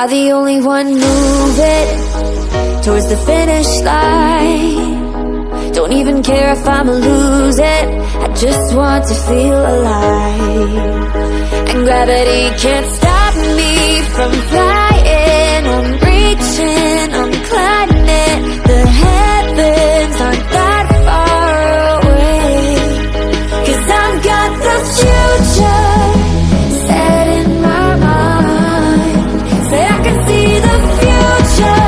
I the only one moving towards the finish line? Don't even care if I'ma lose it, I just want to feel alive. And gravity can't stop me from flying. I'm reaching, I'm climbing. The heavens aren't that far away. 'Cause I've got the future set in my mind. Say I can see the future,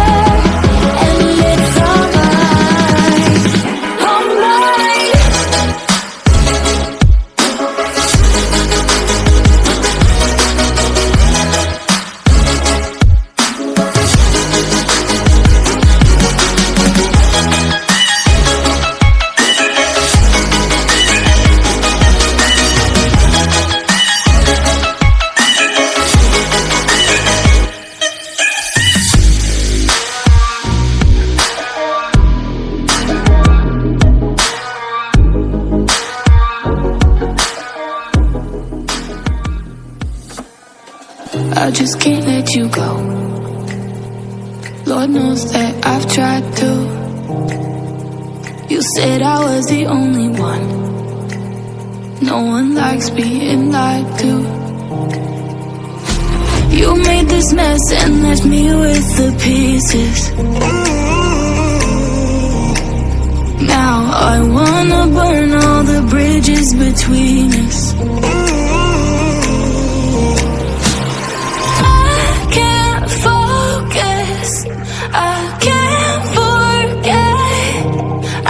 and it's all mine, all mine. I just can't let you go. Lord knows that I've tried to. You said I was the only one. No one likes being lied to. You made this mess and left me with the pieces. Now I wanna burn all the bridges between us. I can't forget.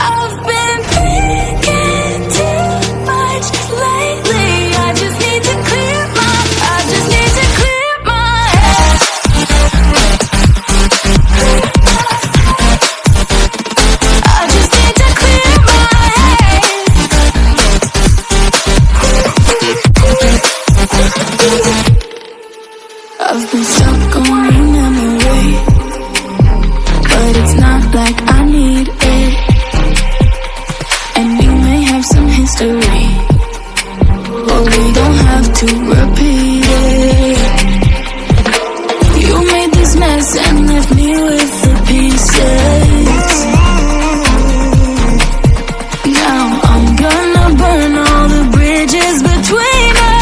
I've been thinking too much lately. I just need to clear my head. I just need to clear my head. I've been stuck on your memory, but it's not like I need it. And we may have some history, but we don't have to repeat it. You made this mess and left me with the pieces. Now I'm gonna burn all the bridges between us.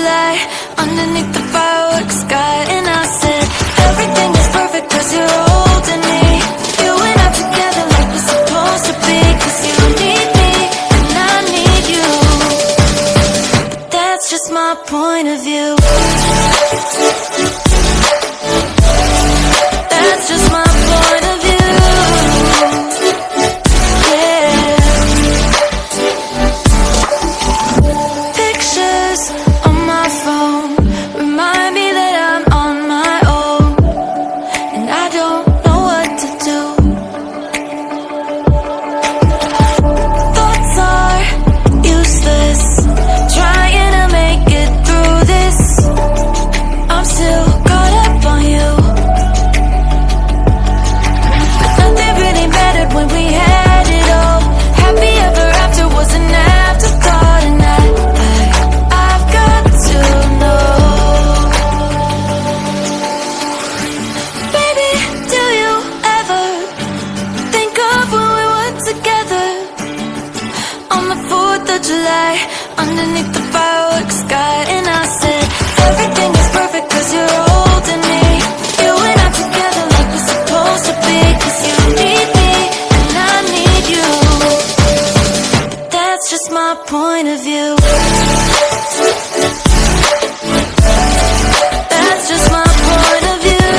July, underneath the fireworks sky. And I said, everything is perfect cause you're holding me. You and I together like we're supposed to be. Cause you need me and I need you. But that's just my point of view. That's just my point of view. July, underneath the fireworks sky. And I said, everything is perfect cause you're holding me. You and I together like we're supposed to be. Cause you need me and I need you. But that's just my point of view. That's just my point of view.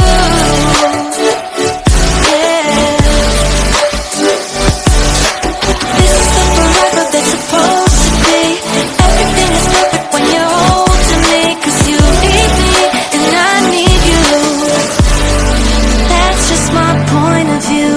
This is the forever that's supposed. Everything is perfect when you're holding me. Cause you need me and I need you. That's just my point of view.